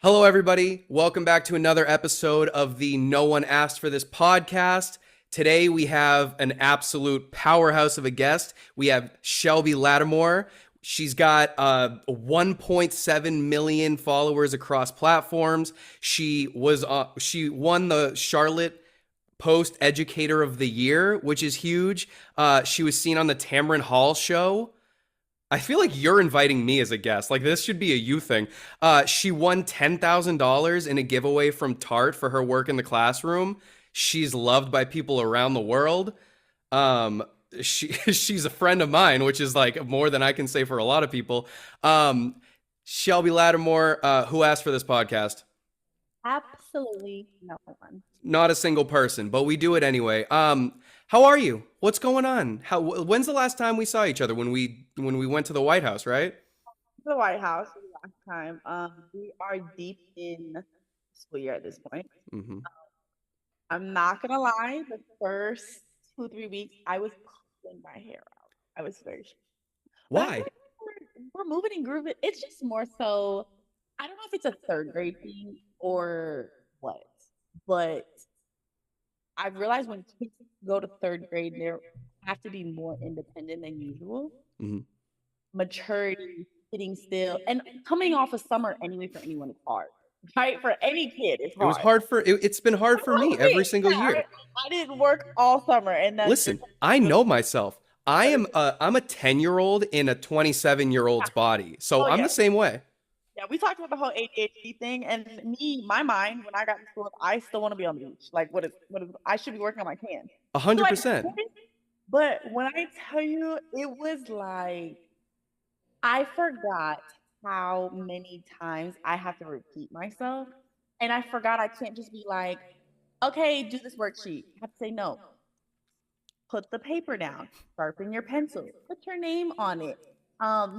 Hello, everybody. Welcome back to another episode of the No One Asked for This podcast. Today, we have an absolute powerhouse of a guest. We have Shelby Lattimore. She's got 1.7 million followers across platforms. She won the Charlotte Post Educator of the Year, which is huge. She was seen on the Tamron Hall show. I feel like you're inviting me as a guest. Like, this should be a you thing. She won $10,000 in a giveaway from Tarte for her work in the classroom. She's loved by people around the world. She's a friend of mine, which is like more than I can say for a lot of people. Shelby Lattimore, who asked for this podcast? Absolutely no one. Not a single person, but we do it anyway. How are you? What's going on? When's the last time we saw each other? When we went to the White House, right? The White House was the last time. We are deep in school year at this point. Mm-hmm. I'm not gonna lie, the first 2-3 weeks I was pulling my hair out. I was very sure. Why? We're moving and grooving. It's just more so, I don't know if it's a third grade thing or what, but I've realized when kids go to third grade, they have to be more independent than usual. Mm-hmm. Maturity, sitting still, and coming off of summer anyway for anyone is hard, right? For any kid, it's hard. It was hard it's been hard for me every single year. I didn't work all summer, and that's Listen, I know myself. I'm a 10-year-old in a 27-year-old's body, so I'm the same way. Yeah, we talked about the whole ADHD thing, and my mind, when I got to school, I still want to be on the beach. Like, what is? I should be working on my tan. 100%. But when I tell you, it was like, I forgot how many times I have to repeat myself, and I forgot I can't just be like, okay, do this worksheet. I have to say no. Put the paper down, sharpen your pencil, put your name on it.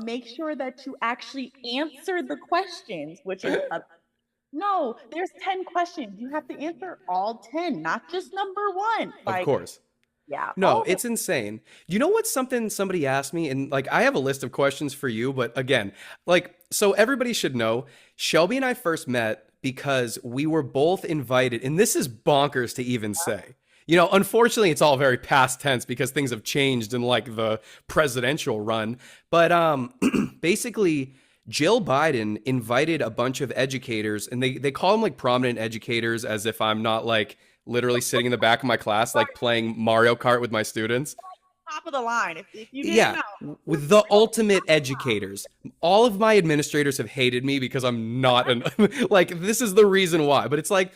Make sure that you actually answer the questions, which is no, there's 10 questions. You have to answer all 10, not just number one. Of course. Yeah. No, it's insane. You know what's something somebody asked me? And like, I have a list of questions for you, but again, like, so everybody should know, Shelby and I first met because we were both invited, and this is bonkers to even say. You know, unfortunately, it's all very past tense because things have changed in like the presidential run. But basically, Jill Biden invited a bunch of educators, and they call them like prominent educators, as if I'm not like literally sitting in the back of my class, like playing Mario Kart with my students. Top of the line. If you didn't know. With the ultimate educators. All of my administrators have hated me because I'm not like, this is the reason why. But it's like,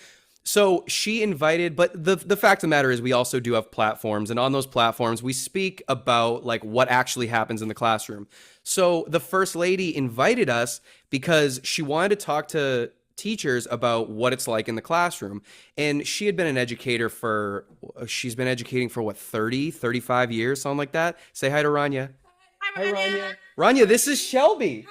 so she invited, but the fact of the matter is we also do have platforms, and on those platforms we speak about like what actually happens in the classroom. So the First Lady invited us because she wanted to talk to teachers about what it's like in the classroom. And she had been an educator she's been educating for what, 30, 35 years, something like that. Say hi to Rania. Hi, Rania. Rania, this is Shelby.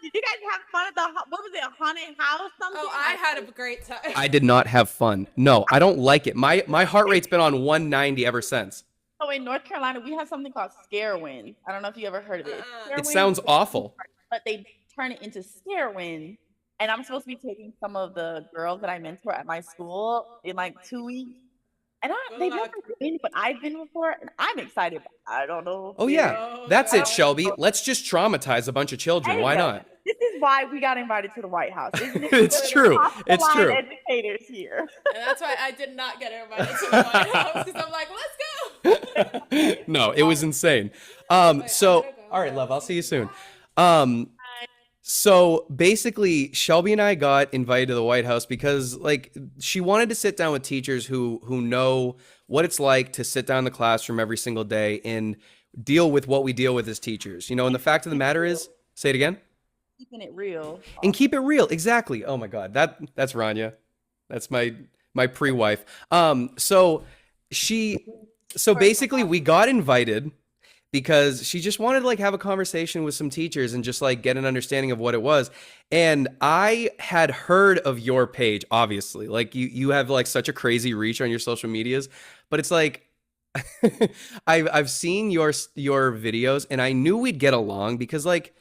Did you guys have fun at what was it, a haunted house? Something? Oh, I had a great time. I did not have fun. No, I don't like it. My heart rate's been on 190 ever since. Oh, in North Carolina, we have something called Scare Wind. I don't know if you ever heard of it. It sounds awful. But they turn it into Scare Wind. And I'm supposed to be taking some of the girls that I mentor at my school in like 2 weeks. And they've never been, but I've been before, and I'm excited. I don't know. Oh, yeah. That's it, Shelby. Let's just traumatize a bunch of children. Why not? This is why we got invited to the White House. It's true. It's true. Educators here. And that's why I did not get invited to the White House, because I'm like, let's go. No, it was insane. So, all right, love, I'll see you soon. So basically, Shelby and I got invited to the White House because like she wanted to sit down with teachers who know what it's like to sit down in the classroom every single day and deal with what we deal with as teachers. You know, and the fact of the matter is, say it again. Keeping it real. And keep it real. Exactly. Oh my God. That's Rania. That's my pre-wife. So basically we got invited because she just wanted to like have a conversation with some teachers and just like get an understanding of what it was. And I had heard of your page, obviously. Like you have like such a crazy reach on your social medias, but it's like I've seen your videos, and I knew we'd get along because like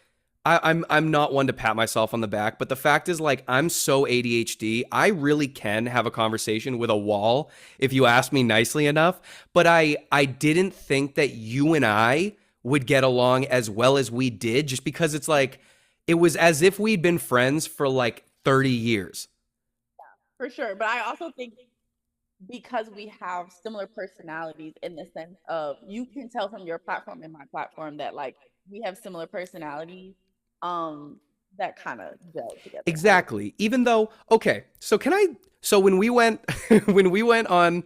I'm not one to pat myself on the back, but the fact is, like, I'm so ADHD. I really can have a conversation with a wall if you ask me nicely enough. But I didn't think that you and I would get along as well as we did, just because it's like it was as if we'd been friends for like 30 years. For sure. But I also think because we have similar personalities in the sense of you can tell from your platform and my platform that like we have similar personalities um that kind of gel together. Exactly. Even though, okay, so can I? So when we went, when we went on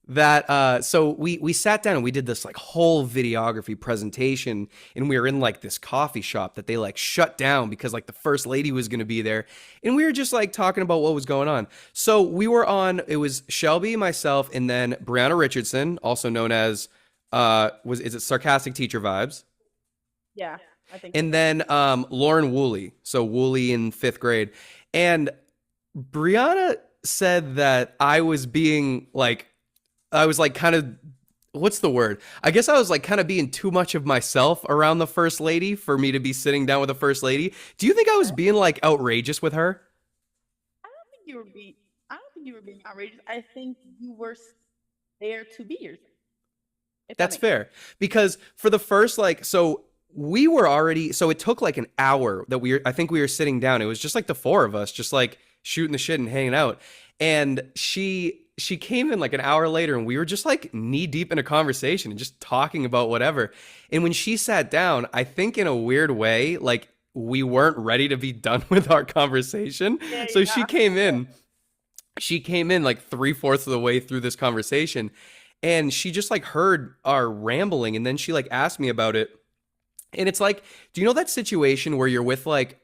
that, so we sat down and we did this like whole videography presentation, and we were in like this coffee shop that they like shut down because like the first lady was going to be there, and we were just like talking about what was going on. So we were on. It was Shelby, myself, and then Brianna Richardson, also known as is it Sarcastic Teacher Vibes? Yeah, I think And then Lauren Woolley, so Woolley in 5th grade. And Brianna said that I was like kind of, what's the word? I guess I was like kind of being too much of myself around the first lady for me to be sitting down with the first lady. Do you think I was being like outrageous with her? I don't think you were being I don't think you were being outrageous. I think you were there to be yourself. If that That's makes sense. fair. Because for the first, like, so we were already, so it took like an hour that I think we were sitting down. It was just like the four of us, just like shooting the shit and hanging out. And she came in like an hour later and we were just like knee deep in a conversation and just talking about whatever. And when she sat down, I think in a weird way, like we weren't ready to be done with our conversation. Yeah, So yeah. she came in like 3/4 of the way through this conversation, and she just like heard our rambling, and then she like asked me about it. And it's like, do you know that situation where you're with like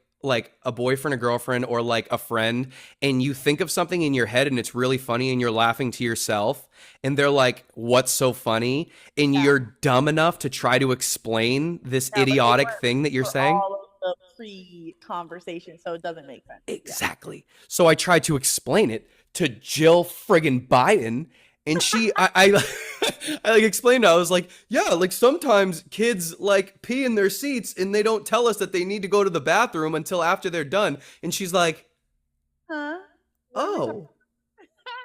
a boyfriend, a girlfriend, or like a friend, and you think of something in your head and it's really funny and you're laughing to yourself, and they're like, "What's so funny?" And Yeah. you're dumb enough to try to explain this Yeah, but they idiotic weren't thing that you're for saying? all of the pre-conversation, so it doesn't make sense. Yeah. Exactly. So I tried to explain it to Jill friggin' Biden, and I like explained it. I was like, yeah, like sometimes kids like pee in their seats and they don't tell us that they need to go to the bathroom until after they're done. And she's like, Huh? What are we talking oh.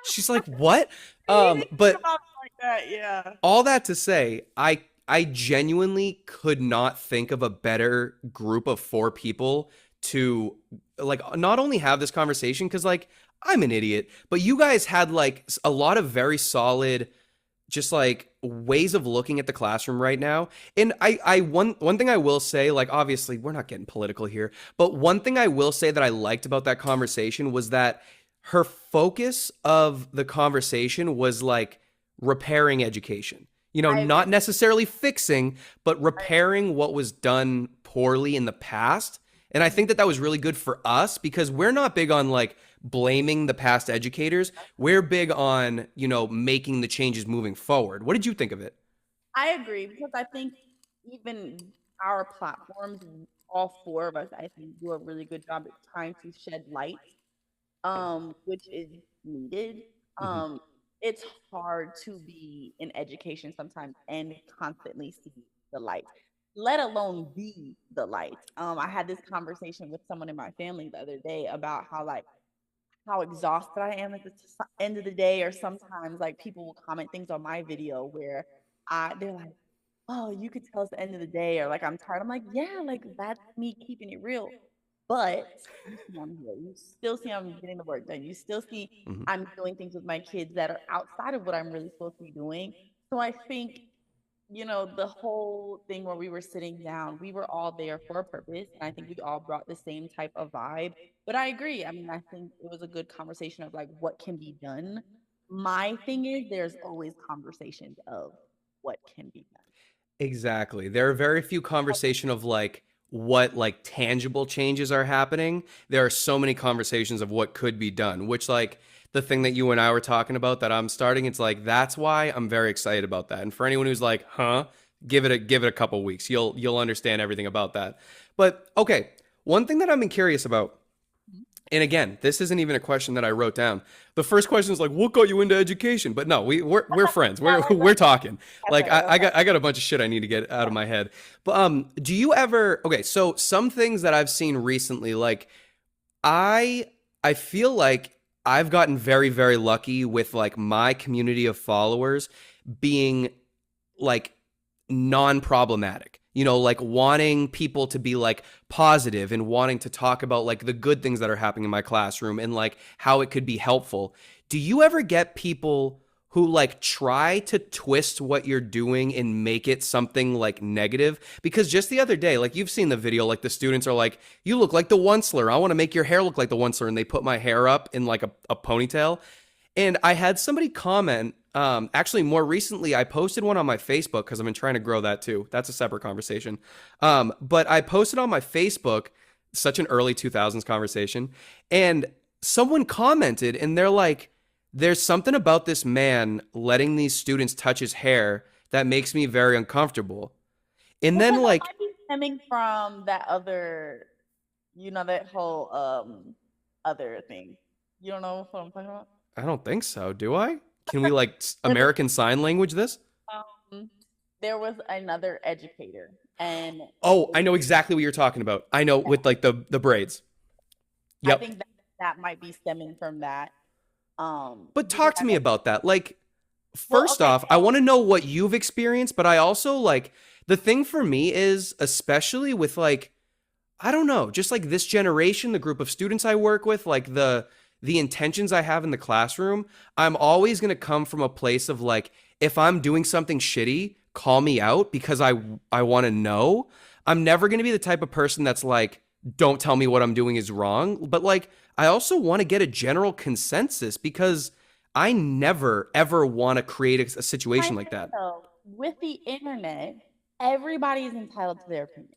She's like, what? about? Think But about it like that, yeah. all that to say, I genuinely could not think of a better group of four people to like not only have this conversation, because like I'm an idiot, but you guys had like a lot of very solid just like ways of looking at the classroom right now. And I one thing I will say, like obviously we're not getting political here, but one thing I will say that I liked about that conversation was that her focus of the conversation was like repairing education. You know, I not agree. necessarily fixing, but repairing what was done poorly in the past. And I think that that was really good for us because we're not big on like blaming the past educators. We're big on, you know, making the changes moving forward. What did you think of it? I agree because I think even our platforms, all four of us, I think, do a really good job at trying to shed light, which is needed. Mhm. Um, it's hard to be in education sometimes and constantly see the light, let alone be the light. I had this conversation with someone in my family the other day about how like how exhausted I am at the end of the day, or sometimes like people will comment things on my video where they're like, "Oh, you could tell it's the end of the day," or like I'm tired. I'm like, "Yeah, like that's me keeping it real." But you see I'm here. You still see I'm getting the work done. You still see Mhm. I'm doing things with my kids that are outside of what I'm really supposed to be doing. So I think the whole thing where we were sitting down, we were all there for a purpose. And I think we all brought the same type of vibe. But I agree. I mean, I think it was a good conversation of like what can be done. My thing is, there's always conversations of what can be done. Exactly. There are very few conversation of like what like tangible changes are happening. There are so many conversations of what could be done, which like the thing that you and I were talking about that I'm starting, it's like that's why I'm very excited about that. And for anyone who's like, "Huh?" give it a couple weeks. You'll understand everything about that. But okay, one thing that I'm curious about And again, this isn't even a question that I wrote down. The first question is like, "What got you into education?" But no, we're friends. We're talking. Like I got a bunch of shit I need to get out of my head. But do you ever? Okay, so some things that I've seen recently, like I feel like I've gotten very very lucky with like my community of followers being like non-problematic, you know, like wanting people to be like positive and wanting to talk about like the good things that are happening in my classroom and like how it could be helpful. Do you ever get people who like try to twist what you're doing and make it something like negative? Because just the other day, like you've seen the video, like the students are like, "You look like the Onceler. I want to make your hair look like the Onceler." And they put my hair up in like a ponytail. And I had somebody comment, actually more recently, I posted one on my Facebook because I've been trying to grow that too. That's a separate conversation. But I posted on my Facebook, such an early 2000s conversation, and someone commented and they're like, "There's something about this man letting these students touch his hair that makes me very uncomfortable." And then That like, might be stemming from that other, that whole other thing. You don't know what I'm talking about? I don't think so, do I? Can we like American Sign Language this? Um, there was another educator, and Oh, I know exactly what you're talking about. I know with like the braids. I Yep. think that might be stemming from that. But Because talk I to me know, about that. Like, well, first okay, off, I want to know what you've experienced, but I also like the thing for me is, especially with like, I don't know, just like this generation, the group of students I work with, like the intentions I have in the classroom, I'm always going to come from a place of like, if I'm doing something shitty, call me out because I want to know. I'm never going to be the type of person that's like, don't tell me what I'm doing is wrong, but like I also want to get a general consensus because I never ever want to create a I situation like think that. so. With the internet, everybody is entitled to their opinion,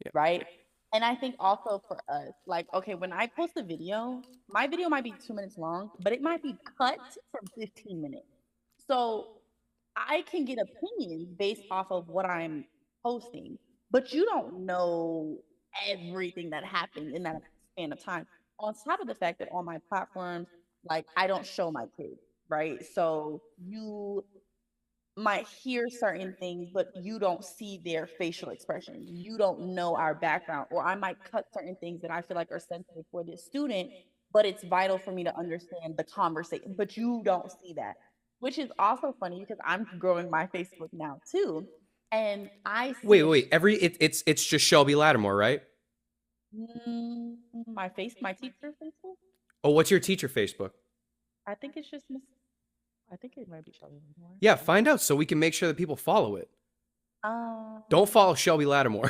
Yeah. right? And I think also for us, like, okay, when I post a video, my video might be 2 minutes long, but it might be cut from 15 minutes. So I can get opinions based off of what I'm posting, but you don't know everything that happened in that span of time. On top of the fact that on my platforms, like I don't show my kids, right? So you might hear certain things, but you don't see their facial expressions. You don't know our background, or I might cut certain things that I feel like are sensitive for this student, but it's vital for me to understand the conversation. But you don't see that, which is also funny because I'm growing my Facebook now too, and I Wait, see wait. It's just Shelby Lattimore, right? my teacher Facebook. Oh, what's your teacher Facebook? I think it's just Miss. I think it might be Shelby Lattimore. Yeah, find out so we can make sure that people follow it. Um, Don't follow Shelby Lattimore.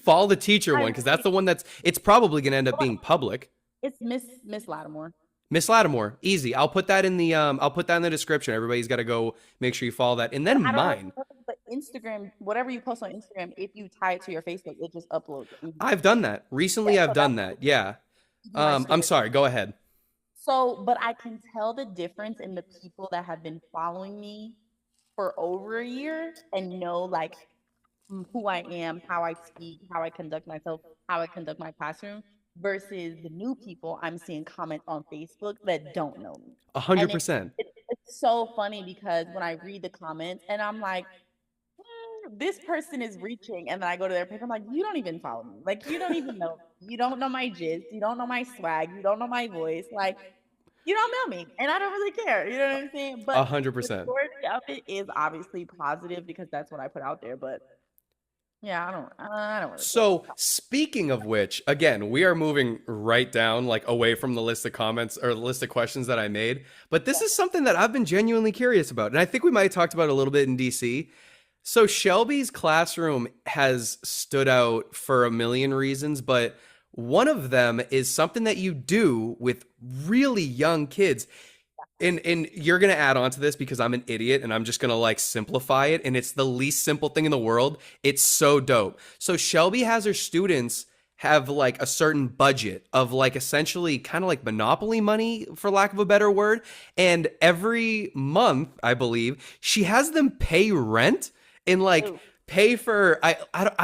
Follow the teacher one because that's the one it's probably going to end up being public. it's Miss Lattimore. Miss Lattimore, easy. I'll put that in the description. Everybody's got to go make sure you follow that. And then I don't know, mine. but Instagram, whatever you post on Instagram, if you tie it to your Facebook, it just uploads. I've done that. Recently Yeah, I've so done that's that. Yeah. my I'm story. sorry. Go ahead. So, but I can tell the difference in the people that have been following me for over a year and know like who I am, how I speak, how I conduct myself, how I conduct my classroom versus the new people I'm seeing comment on Facebook that don't know me. And 100%. it's so funny because when I read the comments and I'm like, this person is reaching, and then I go to their page, I'm like, you don't even follow me. Like, you don't even know. You don't know my gist. You don't know my swag. You don't know my voice. Like, you don't know me, and I don't really care. You know what I'm saying? But the 100%. majority of it is obviously positive because that's what I put out there. But yeah, I don't really care. So, speaking of which, again, we are moving right down, like away from the list of comments or the list of questions that I made. But this is something that I've been genuinely curious about. And I think we might have talked about it a little bit in DC. So, Shelby's classroom has stood out for a million reasons, but one of them is something that you do with really young kids. And you're gonna add on to this because I'm an idiot and I'm just gonna like simplify it, and it's the least simple thing in the world. It's so dope. So Shelby has her students have like a certain budget of like essentially kind of like monopoly money, for lack of a better word. And every month, I believe, she has them pay rent and like Ooh. pay for I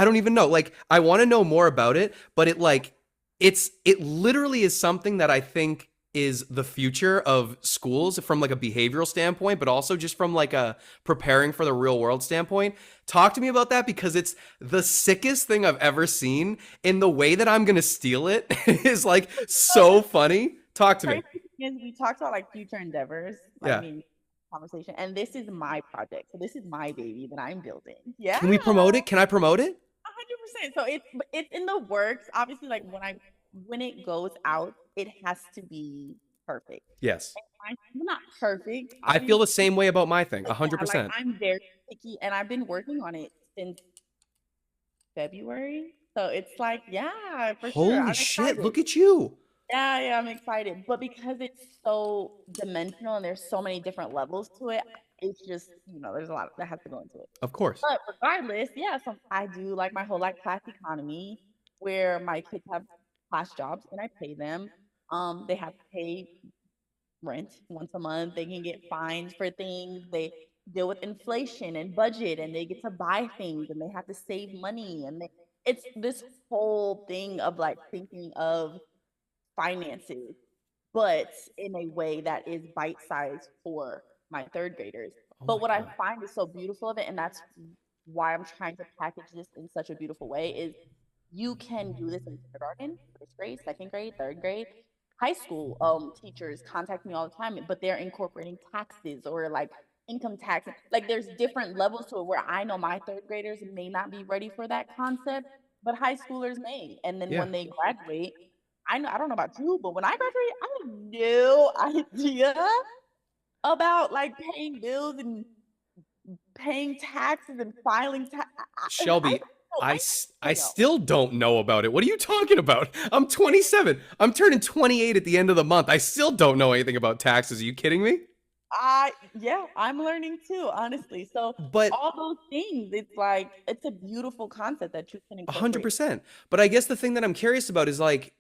don't even know. Like I want to know more about it, but it like it literally is something that I think is the future of schools from like a behavioral standpoint, but also just from like a preparing for the real world standpoint. Talk to me about that because it's the sickest thing I've ever seen, and the way that I'm gonna steal it is like so funny. Talk to me. Crazy thing is we talked about like future endeavors, like Yeah. me and conversation, and this is my project. So this is my baby that I'm building. Yeah. Can we promote it? Can I promote it? 100%. So it's in the works. Obviously, like when it goes out, it has to be perfect. Yes. I'm not perfect. I feel the same way about my thing. Yeah, like 100%. I'm very picky, and I've been working on it since February. So it's like, yeah, for sure. Holy I'm shit, excited. look at you. Yeah, I'm excited. But because it's so dimensional and there's so many different levels to it, it's just, there's a lot that has to go into it. Of course. But regardless, yeah, so I do like my whole like class economy where my kids have class jobs and I pay them. They have to pay rent once a month. They can get fined for things. They deal with inflation and budget and they get to buy things and they have to save money it's this whole thing of like thinking of finances, but in a way that is bite sized for my third graders. Oh But my what I God. find is so beautiful of it, and that's why I'm trying to package this in such a beautiful way, is you can do this in kindergarten, first grade, second grade, third grade, high school. Teachers contact me all the time, but they're incorporating taxes or like income tax. Like there's different levels to it where I know my third graders may not be ready for that concept, but high schoolers may. And then Yeah. when they graduate, I don't know about you, but when I graduated, I had no idea about like paying bills and paying taxes and filing tax. Shelby, I I know. still don't know about it. What are you talking about? I'm 27. I'm turning 28 at the end of the month. I still don't know anything about taxes. Are you kidding me? Yeah, I'm learning too, honestly. So But all those things, it's like it's a beautiful concept that you can incorporate. 100%. But I guess the thing that I'm curious about is like,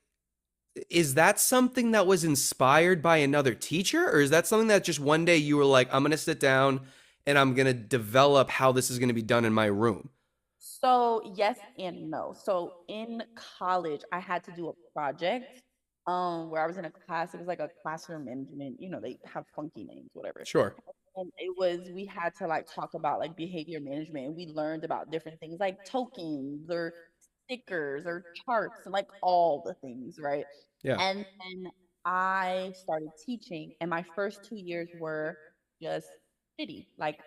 is that something that was inspired by another teacher? Or is that something that just one day you were like, I'm going to sit down and I'm going to develop how this is going to be done in my room? So yes and no. So in college, I had to do a project where I was in a class. It was like a classroom management. They have funky names, whatever. Sure. And we had to like talk about like behavior management, and we learned about different things like tokens or stickers or charts and like all the things, right? Yeah. And then I started teaching, and my first 2 years were just shitty. Like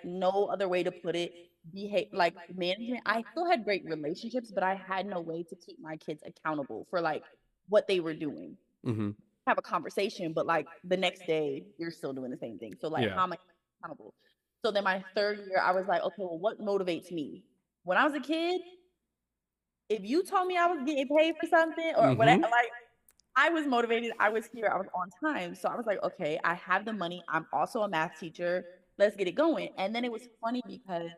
no other way to put it. Behave like management. I still had great relationships, but I had no way to keep my kids accountable for like what they were doing. Mm-hmm. Have a conversation, but like the next day you're still doing the same thing. So like, Yeah. how am I accountable? So then my third year, I was like, okay, well, what motivates me? When I was a kid, if you told me I was getting paid for something or whatever, like I was motivated, I was here, I was on time. So I was like, okay, I have the money. I'm also a math teacher. Let's get it going. And then it was funny because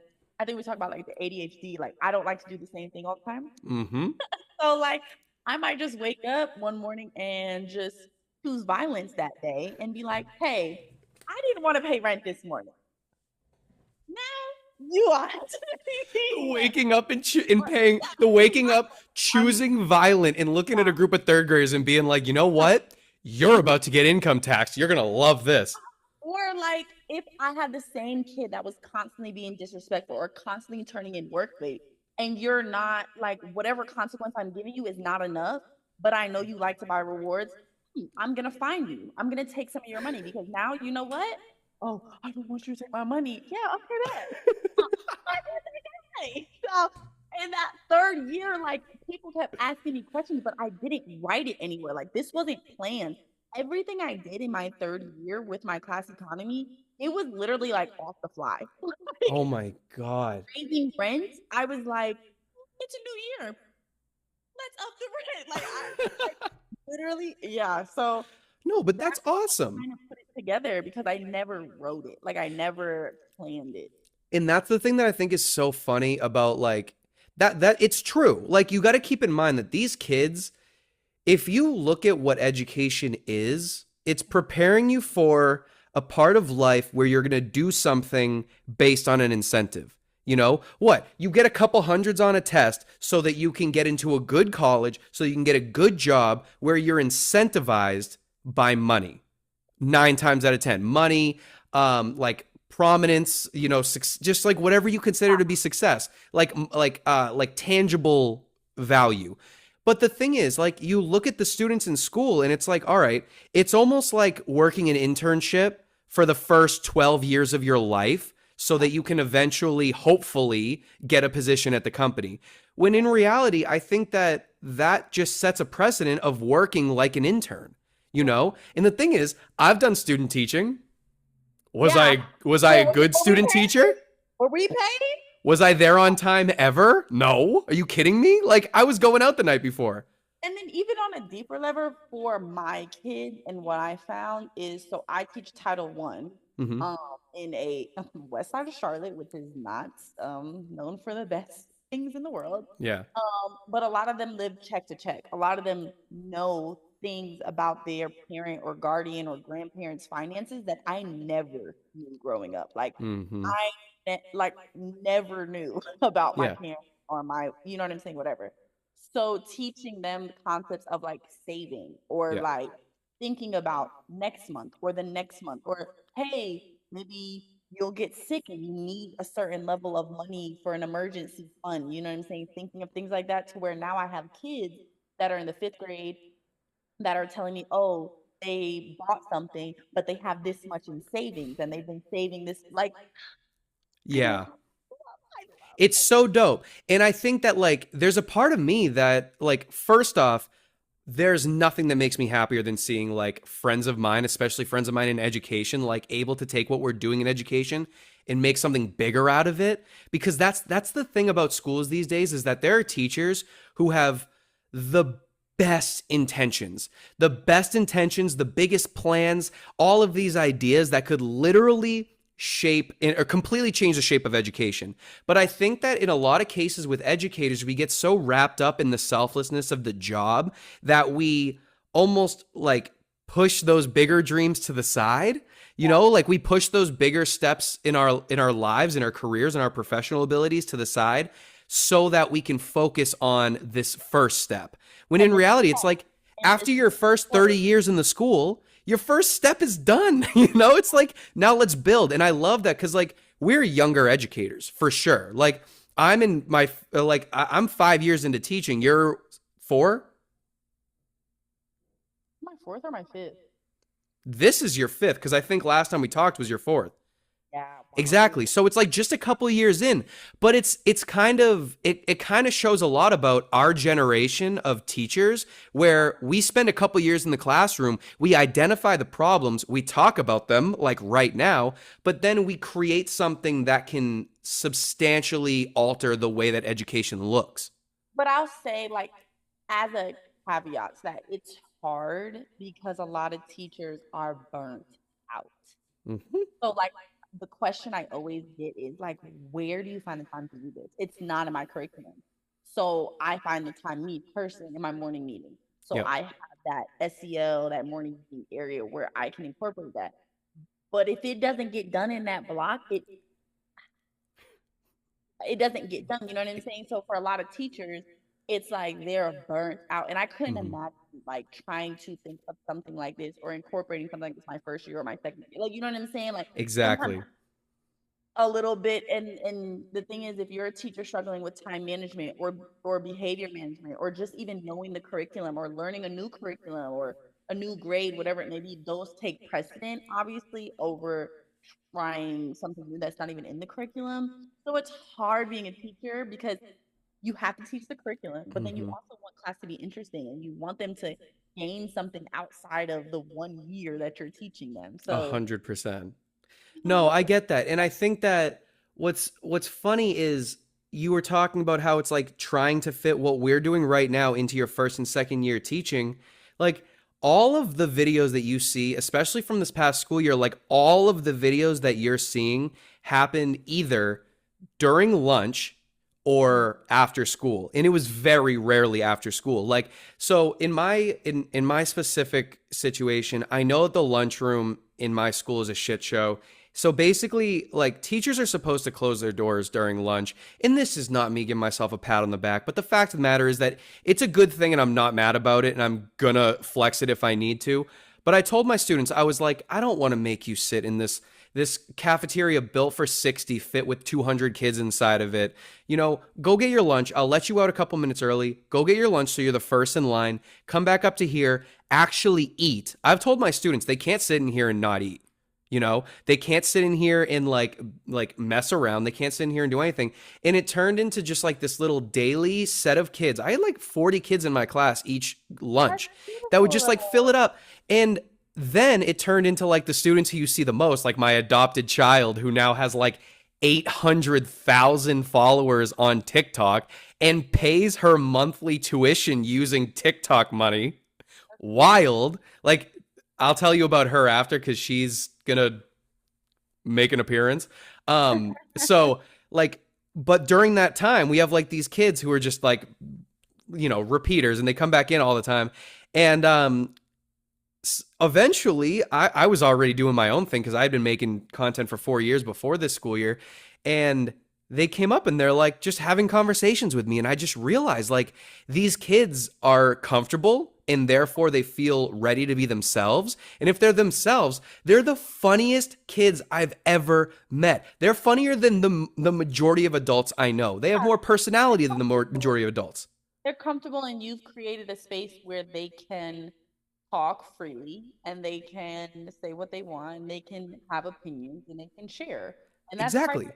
I think we talk about like the ADHD. Like I don't like to do the same thing all the time. Mm-hmm. So like I might just wake up one morning and just choose violence that day and be like, hey, I didn't want to pay rent this morning. Now you are. Waking up and paying the waking up, choosing violent, and looking at a group of third graders and being like, you know what? You're about to get income tax. You're gonna love this. Or like if I had the same kid that was constantly being disrespectful or constantly turning in work late, and you're not like whatever consequence I'm giving you is not enough, but I know you like to buy rewards, I'm gonna find you. I'm gonna take some of your money because now you know what? Oh, I don't want you to take my money. Yeah, okay, that. So in that third year, like people kept asking me questions, but I didn't write it anywhere. Like this wasn't planned. Everything I did in my third year with my class economy, it was literally like off the fly. Oh my God. Raising rent, I was like, it's a new year. Let's up the rent. Like literally, yeah. So No, but that's awesome. trying to put it together because I never wrote it. Like I never planned it. And that's the thing that I think is so funny about like that it's true. Like you got to keep in mind that these kids, if you look at what education is, it's preparing you for a part of life where you're going to do something based on an incentive. You know what? You get a couple hundreds on a test so that you can get into a good college, so you can get a good job where you're incentivized by money. 9 times out of 10, money, like prominence, you know, just like whatever you consider to be success, like tangible value. But the thing is, like, you look at the students in school and it's like, all right, it's almost like working an internship for the first 12 years of your life so that you can eventually, hopefully, get a position at the company. When in reality, I think that that just sets a precedent of working like an intern, you know? And the thing is, I've done student teaching. Was Yeah. I a good student teacher? Were we paid? Was I there on time ever? No. Are you kidding me? Like, I was going out the night before. And then even on a deeper level for my kid, and what I found is, so I teach Title One Mm-hmm. in a west side of Charlotte, which is not known for the best things in the world. Yeah. But a lot of them live check to check. A lot of them know things about their parent or guardian or grandparents' finances that I never knew growing up. Like Mm-hmm. like never knew about my Yeah. parents or my, you know what I'm saying, whatever. So teaching them concepts of like saving or Yeah. like thinking about next month or the next month, or hey, maybe you'll get sick and you need a certain level of money for an emergency fund. You know what I'm saying? Thinking of things like that, to where now I have kids that are in the 5th grade that are telling me, oh, they bought something, but they have this much in savings and they've been saving this. Like, Yeah. It's so dope. And I think that, like, there's a part of me that, like, first off, there's nothing that makes me happier than seeing, like, friends of mine, especially friends of mine in education, like, able to take what we're doing in education and make something bigger out of it. Because that's the thing about schools these days, is that there are teachers who have the best intentions, the biggest plans, all of these ideas that could literally shape or completely change the shape of education. But I think that in a lot of cases with educators, we get so wrapped up in the selflessness of the job that we almost like push those bigger dreams to the side. You know, like we push those bigger steps in our lives, in our careers, and our professional abilities to the side so that we can focus on this first step. When in reality, it's like after your first 30 years in the school, your first step is done. You know, it's like, now let's build. And I love that because, like, we're younger educators for sure. Like, I'm in my, I'm 5 years into teaching. You're 4? my 4th or my 5th? This is your 5th, because I think last time we talked was your 4th. Yeah. Exactly. So it's like just a couple of years in, but it kind of shows a lot about our generation of teachers, where we spend a couple years in the classroom, we identify the problems, we talk about them like right now, but then we create something that can substantially alter the way that education looks. But I'll say, like, as a caveat, that it's hard because a lot of teachers are burnt out. Mm-hmm. So, like, the question I always get is, like, where do you find the time to do this? It's not in my curriculum. So I find the time, me personally, in my morning meeting. So Yep. I have that SEL, that morning meeting area where I can incorporate that. But if it doesn't get done in that block, it doesn't get done. You know what I'm saying? So for a lot of teachers, it's like they're burnt out. And I couldn't Mhm. imagine like trying to think of something like this or incorporating something like this my first year or my second year. Like, you know what I'm saying? Like, Exactly. sometimes a little bit. And the thing is, if you're a teacher struggling with time management or behavior management, or just even knowing the curriculum or learning a new curriculum or a new grade, whatever it may be, those take precedent obviously over trying something new that's not even in the curriculum. So it's hard being a teacher because you have to teach the curriculum, but then you Mhm. also want class to be interesting and you want them to gain something outside of the 1 year that you're teaching them. So 100%. you No, know, I get that. And I think that what's funny is you were talking about how it's like trying to fit what we're doing right now into your first and second year teaching. Like all of the videos that you see, especially from this past school year, like all of the videos that you're seeing happen either during lunch or after school. And it was very rarely after school. Like, so in my specific situation, I know that the lunchroom in my school is a shit show. So basically, like, teachers are supposed to close their doors during lunch. And this is not me giving myself a pat on the back, but the fact of the matter is that it's a good thing and I'm not mad about it and I'm gonna flex it if I need to. But I told my students, I was like, I don't want to make you sit in this cafeteria built for 60, fit with 200 kids inside of it. You know, go get your lunch. I'll let you out a couple minutes early. Go get your lunch so you're the first in line. Come back up to here, actually eat. I've told my students they can't sit in here and not eat. You know, they can't sit in here and like mess around. They can't sit in here and do anything. And it turned into just like this little daily set of kids. I had like 40 kids in my class each lunch that would just like fill it up. And then it turned into like the students who you see the most, like my adopted child who now has like 800,000 followers on TikTok and pays her monthly tuition using TikTok money. Wild. Like, I'll tell you about her after because she's gonna make an appearance. So like, but during that time, we have like these kids who are just like, you know, repeaters, and they come back in all the time. And eventually, I was already doing my own thing because I had been making content for 4 years before this school year, and they came up and they're like just having conversations with me, and I just realized like these kids are comfortable and therefore they feel ready to be themselves. And if they're themselves, they're the funniest kids I've ever met. They're funnier than the majority of adults I know. They have more personality than the majority of adults. They're comfortable, and you've created a space where they can talk freely and they can say what they want, and they can have opinions and they can share. And that's Exactly.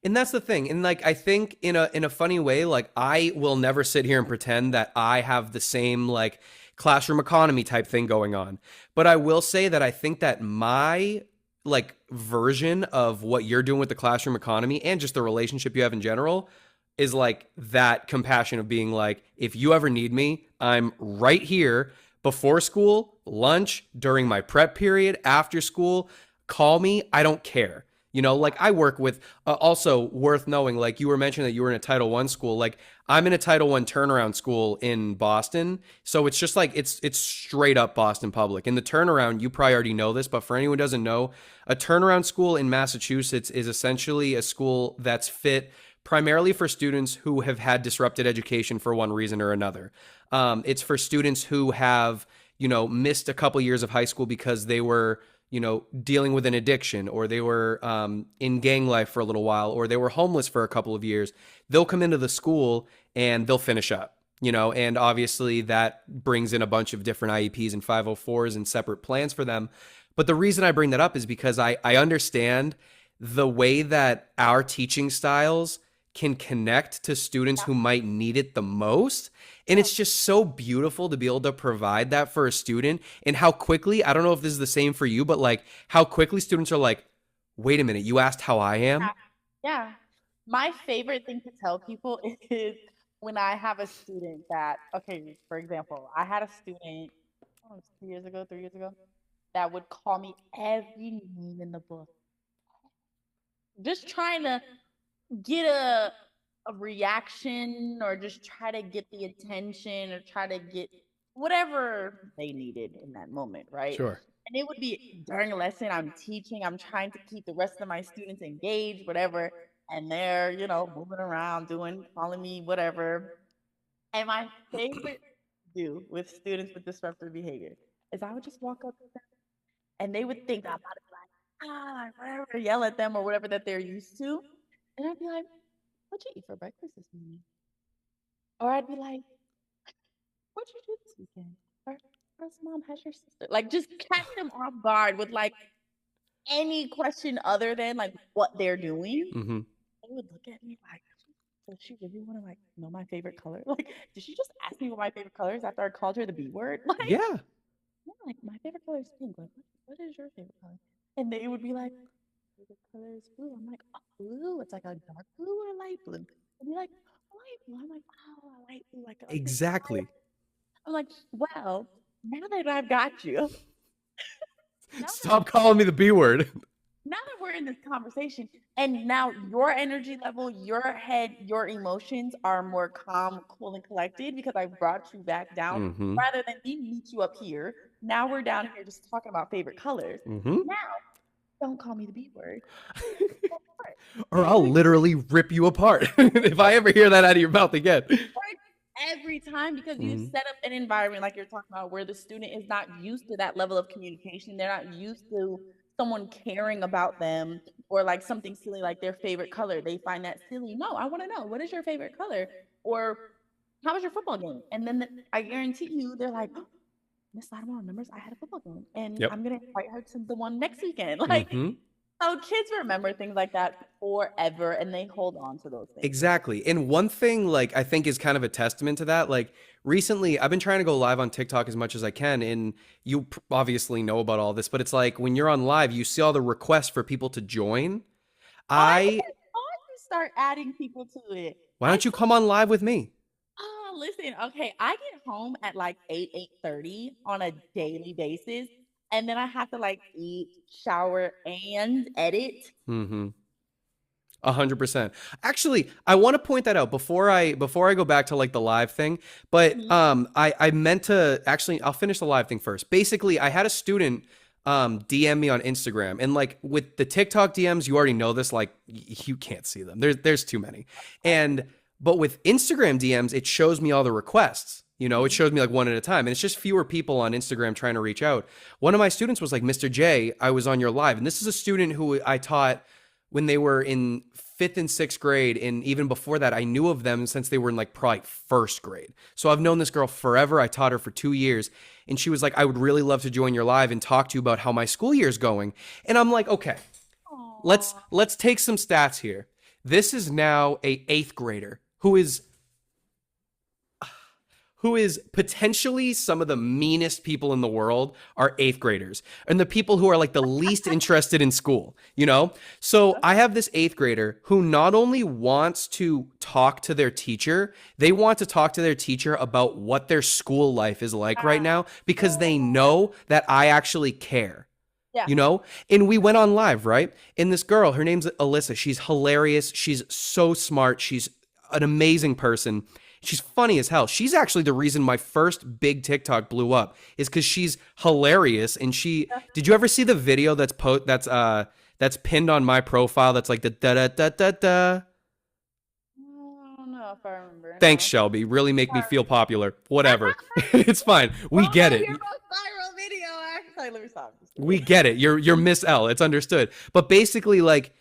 And that's the thing. And like I think in a funny way, like I will never sit here and pretend that I have the same like classroom economy type thing going on. But I will say that I think that my like version of what you're doing with the classroom economy and just the relationship you have in general is like that compassion of being like, if you ever need me, I'm right here before school, lunch, during my prep period, after school, call me. I don't care. You know, like I work with also worth knowing, like you were mentioning that you were in a Title I school. Like I'm in a Title I turnaround school in Boston. So it's just like it's straight up Boston public. And the turnaround, you probably already know this, but for anyone who doesn't know, a turnaround school in Massachusetts is essentially a school that's fit primarily for students who have had disrupted education for one reason or another. It's for students who have, you know, missed a couple years of high school because they were, you know, dealing with an addiction, or they were in gang life for a little while, or they were homeless for a couple of years. They'll come into the school and they'll finish up, you know, and obviously that brings in a bunch of different IEPs and 504s and separate plans for them. But the reason I bring that up is because I understand the way that our teaching styles can connect to students who might need it the most. And it's just so beautiful to be able to provide that for a student, and how quickly, I don't know if this is the same for you, but like how quickly students are like, wait a minute, you asked how I am? Yeah. My favorite thing to tell people is when I have a student that, okay, for example, I had a student, I don't know, 2 years ago, 3 years ago, that would call me every name in the book, just trying to get a reaction, or just try to get the attention, or try to get whatever they needed in that moment, right? Sure. And it would be during a lesson, I'm teaching, I'm trying to keep the rest of my students engaged, whatever, and they're, you know, moving around, doing, calling me, whatever. And my favorite to do with students with disruptive behavior is I would just walk up to them, and they would think I'm about to be like, ah, whatever, yell at them or whatever that they're used to. And I'd be like, what'd you eat for breakfast this morning? Or I'd be like, what'd you do this weekend? Or how's mom? How's your sister? Like, just catch them off guard with like any question other than like what they're doing. Mm-hmm. They would look at me like, does she really want to like know my favorite color? Like, did she just ask me what my favorite color is after I called her the B word? Like, Yeah. yeah, like my favorite color is pink. Like, what is your favorite color? And they would be like, favorite color is blue. I'm like, oh, blue. It's like a dark blue or light blue. And be like, light blue. I'm like, oh, a light blue. Like, Exactly. I'm like, well, now that I've got you, Stop calling me the B word. now that we're in this conversation, and now your energy level, your head, your emotions are more calm, cool, and collected because I brought you back down, Mm-hmm. rather than me meet you up here. Now we're down here just talking about favorite colors. Mm-hmm. Now Don't call me the B word. Or I'll literally rip you apart if I ever hear that out of your mouth again. Every time, because you Mhm. set up an environment like you're talking about where the student is not used to that level of communication. They're not used to someone caring about them, or like something silly like their favorite color. They find that silly. No, I want to know, what is your favorite color? Or how was your football game? And then I guarantee you they're like, oh, Miss Lattimore remembers I had a football game and Yep. I'm gonna invite her to the one next weekend. Like, hmm so kids remember things like that forever and they hold on to those things. Exactly. And one thing, like, I think is kind of a testament to that. Like, recently, I've been trying to go live on TikTok as much as I can. And you obviously know about all this, but it's like when you're on live, you see all the requests for people to join. I I, to start adding people to it. why don't you come on live with me? Oh, listen, okay. I get home at like 8:30 on a daily basis, and then I have to like eat, shower, and edit. Mm-hmm. 100%. Actually, I want to point that out before I go back to like the live thing, but Mhm. I meant to actually I'll finish the live thing first. Basically, I had a student DM me on Instagram, and like with the TikTok DMs, you already know this, like you can't see them. There's too many. And but with Instagram DMs, it shows me all the requests. You know, it shows me like one at a time, and it's just fewer people on Instagram trying to reach out. One of my students was like, "Mr. J, I was on your live." And this is a student who I taught when they were in fifth and sixth grade. And even before that, I knew of them since they were in like probably first grade. So I've known this girl forever. I taught her for 2 years. And she was like, I would really love to join your live and talk to you about how my school year's going. And I'm like, okay, Aw. let's take some stats here. This is now a eighth grader who is potentially some of the meanest people in the world are eighth graders and the people who are like the least interested in school, you know? So I have this eighth grader who not only wants to talk to their teacher, they want to talk to their teacher about what their school life is like right now because they know that I actually care. Yeah. You know, and we went on live, right? And this girl, her name's Alyssa. She's hilarious. She's so smart. She's an amazing person. She's funny as hell. She's actually the reason my first big TikTok blew up is because she's hilarious. And did you ever see the video that's pinned on my profile? That's like the da da da da da. I don't know if I remember. Thanks, No. Shelby. Really make me feel popular. Whatever. It's fine. We get it. Your most viral video. Actually, let me stop. We get it. You're Miss L. It's understood. But basically, like,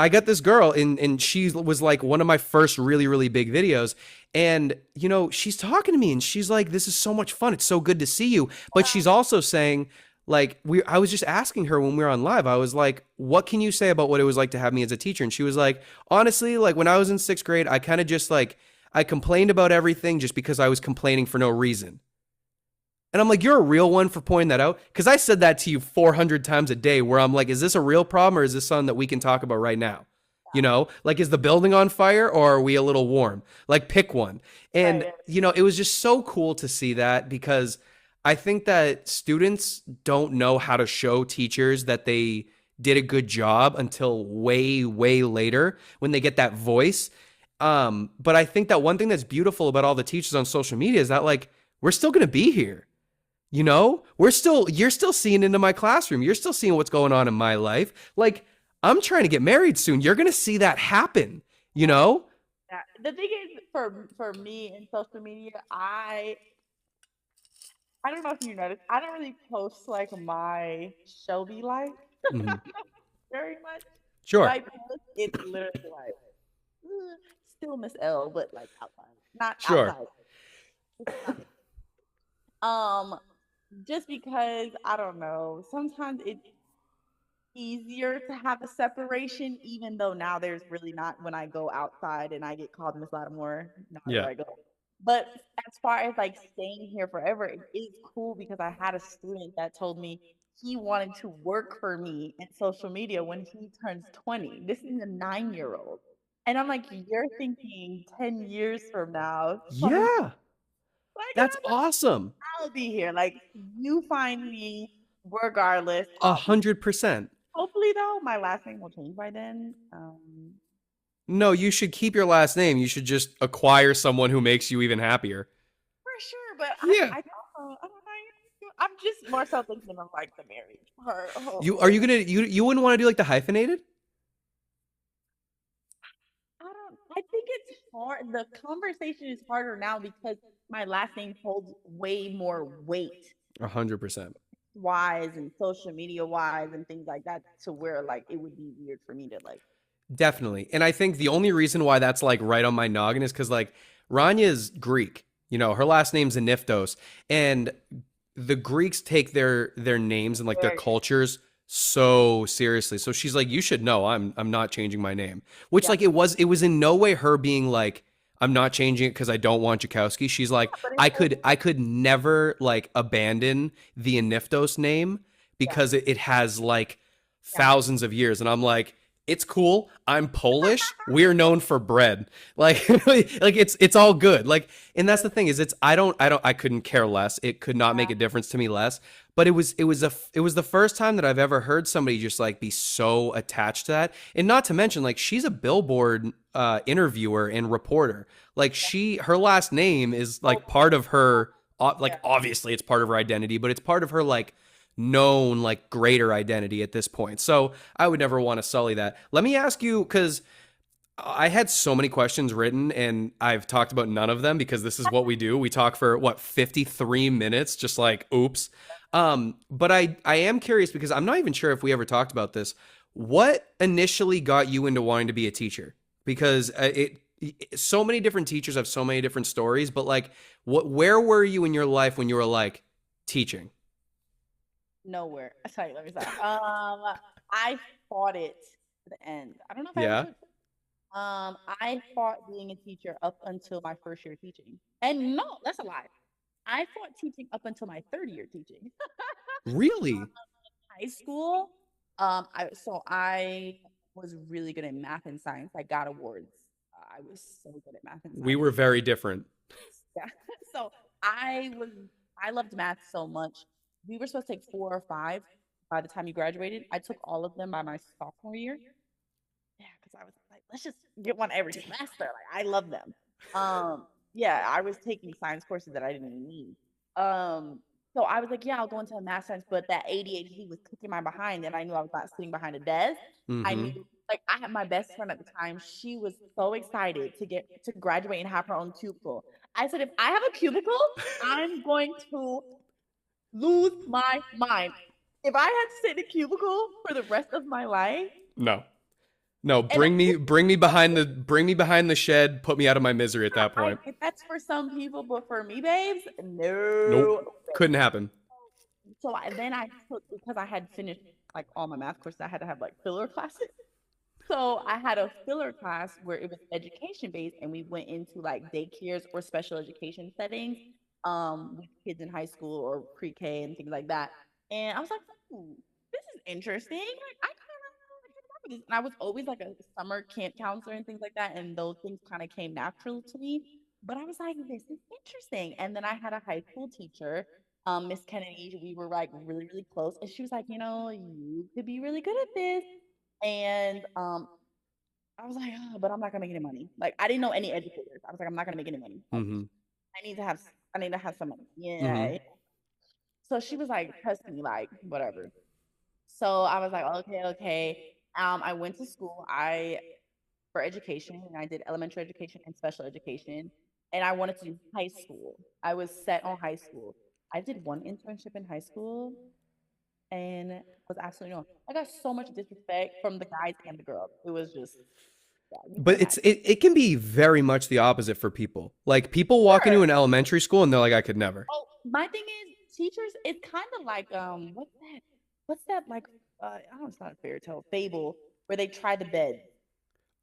I got this girl and she was like one of my first really, really big videos. And, you know, she's talking to me and she's like, this is so much fun. It's so good to see you. But she's also saying, like, I was just asking her when we were on live, I was like, what can you say about what it was like to have me as a teacher? And she was like, honestly, like when I was in sixth grade, I kind of just like, I complained about everything just because I was complaining for no reason. And I'm like, you're a real one for pointing that out. Because I said that to you 400 times a day where I'm like, is this a real problem or is this something that we can talk about right now? You know, like, is the building on fire or are we a little warm? Like, pick one. And, Right. you know, it was just so cool to see that because I think that students don't know how to show teachers that they did a good job until way, way later when they get that voice. But I think that one thing that's beautiful about all the teachers on social media is that, like, we're still going to be here. You know, you're still seeing into my classroom. You're still seeing what's going on in my life. Like, I'm trying to get married soon. You're going to see that happen, you know? Yeah. The thing is, for me in social media, I don't know if you noticed, I don't really post like my Shelby life Mhm. very much. Sure. When I post, it's literally like still Miss L, but like outside, not Sure. outside. It's not me. Just because I don't know, sometimes it's easier to have a separation, even though now there's really not when I go outside and I get called Miss Lattimore, not Yeah. where I go. But as far as like staying here forever, it is cool because I had a student that told me he wanted to work for me in social media when he turns 20. This is a 9-year-old. And I'm like, you're thinking 10 years from now, 20, Yeah. like, That's awesome. I'll be here. Like, you find me regardless. 100%. Hopefully, though, my last name will change by then. No, you should keep your last name. You should just acquire someone who makes you even happier. For sure, but Yeah. I don't know. I'm just more so thinking of like the marriage part. You wouldn't want to do like the hyphenated? I think it's hard. The conversation is harder now because my last name holds way more weight 100%. wise and social media wise and things like that to where like it would be weird for me to like. Definitely. And I think the only reason why that's like right on my noggin is because like Ranya's Greek. You know, her last name's Aniftos. And the Greeks take their names and like their cultures so seriously. So she's like, you should know I'm not changing my name. Which like it was in no way her being like, I'm not changing it because I don't want Jakowski. She's like, I could never like abandon the Aniftos name because it has like thousands of years. And I'm like, it's cool. I'm Polish. We're known for bread. Like, like it's all good. Like, and that's the thing is I couldn't care less. It could not make a difference to me less. But it was the first time that I've ever heard somebody just like be so attached to that. And not to mention, like, she's a Billboard interviewer and reporter. Like her last name is like part of her, like obviously it's part of her identity, but it's part of her like known like greater identity at this point. So I would never want to sully that. Let me ask you, because I had so many questions written and I've talked about none of them because this is what we do. We talk for 53 minutes, just like oops. But I am curious because I'm not even sure if we ever talked about this. What initially got you into wanting to be a teacher? Because so many different teachers have so many different stories, but like where were you in your life when you were like teaching? Nowhere. Sorry, let me stop. I fought it to the end. I don't know if I Yeah. ever took. I fought being a teacher up until my first year teaching. And no, that's a lie. I fought teaching up until my third year teaching. Really? High school, I was really good at math and science. I got awards. I was so good at math and science. We were very different. Yeah. So I loved math so much. We were supposed to take 4 or 5 by the time you graduated. I took all of them by my sophomore year. Yeah, because I was like, let's just get one every semester. Like I love them. Yeah, I was taking science courses that I didn't even need. So I was like, yeah, I'll go into math science, but that ADHD was kicking my behind, and I knew I was not sitting behind a desk. I knew, like, I had my best friend at the time. She was so excited to get to graduate and have her own cubicle. I said, if I have a cubicle, I'm going to lose my mind. If I had to sit in a cubicle for the rest of my life, no, bring me behind the shed, put me out of my misery at that point. That's for some people, but for me, babes, no. Nope. Couldn't happen. So then I took, because I had finished like all my math courses, I had to have like filler classes. So I had a filler class where it was education based, and we went into like daycares or special education settings with kids in high school or pre-K and things like that. And I was like, ooh, this is interesting. Like I kind of this. And I was always like a summer camp counselor and things like that, and those things kind of came natural to me. But I was like, this is interesting. And then I had a high school teacher, Miss Kennedy. We were like really, really close, and she was like, you know, you could be really good at this. And I was like, oh, but I'm not gonna make any money. Like I didn't know any educators. I was like, I'm not gonna make any money. I need to have some money. Yeah. So she was like trusting me, like whatever. So I was like, okay. I went to school. For education, and I did elementary education and special education. And I wanted to do high school. I was set on high school. I did one internship in high school, and was absolutely no. I got so much disrespect from the guys and the girls. It was just. Yeah, but it can be very much the opposite for people. Like people walk into an elementary school and they're like, I could never. Oh, my thing is teachers. It's kind of like what's that like? I don't know. It's not a fairy tale, fable where they try the bed.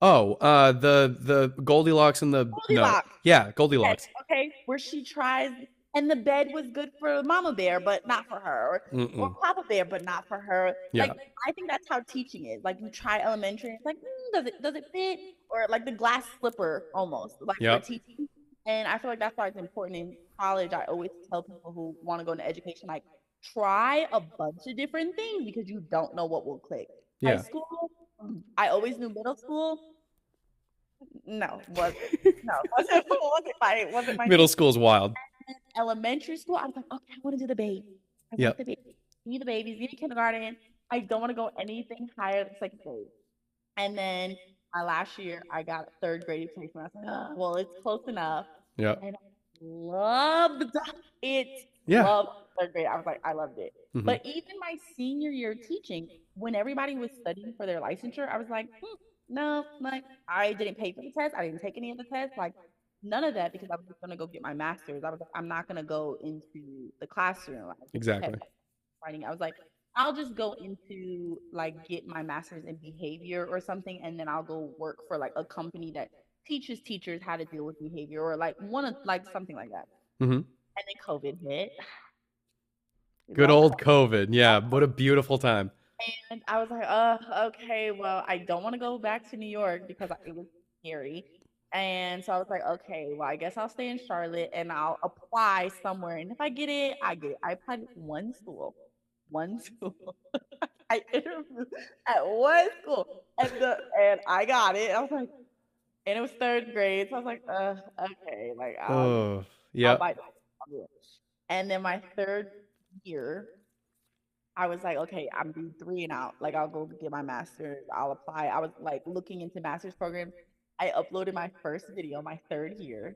Oh, the Goldilocks and the Goldilocks. No. Yeah, Goldilocks. Okay, where she tries, and the bed was good for Mama Bear, but not for her, or Papa Bear, but not for her. Yeah. Like I think that's how teaching is. Like you try elementary, it's like does it fit, or like the glass slipper almost, like for teaching. And I feel like that's why it's important in college. I always tell people who want to go into education, like try a bunch of different things because you don't know what will click. Yeah. High school, I always knew middle school. No, wasn't my middle school is wild. Elementary school, I was like, okay, I want to do the baby. I Yep. want the baby. Give me the babies. Give me kindergarten. I don't want to go anything higher than second grade. And then my last year, I got third grade placement. I was like, oh, well, it's close enough. Yeah. And I loved it. Yeah. Loved third grade. I was like, I loved it. Mhm. But even my senior year teaching, when everybody was studying for their licensure, I was like, no, like I didn't pay for the test. I didn't take any of the tests. Like none of that because I was just gonna go get my master's. I was like, I'm not gonna go into the classroom. I just Exactly. kept writing. I was like, I'll just go into like get my master's in behavior or something, and then I'll go work for like a company that teaches teachers how to deal with behavior or like one of like something like that. Mhm. And then COVID hit. Good Long old COVID. COVID. Yeah. What a beautiful time. And I was like, okay, well, I don't want to go back to New York because it was scary. And so I was like, okay, well, I guess I'll stay in Charlotte and I'll apply somewhere. And if I get it, I get it. I applied at one school. One school. I interviewed at one school. And I got it. I was like, and it was third grade. So I was like, okay, like Oh. I'll Yeah. bite. I'll do it. And then my third year, I was like, okay, I'm D3 and out. Like, I'll go get my master's. I'll apply. I was like looking into master's programs. I uploaded my first video my third year,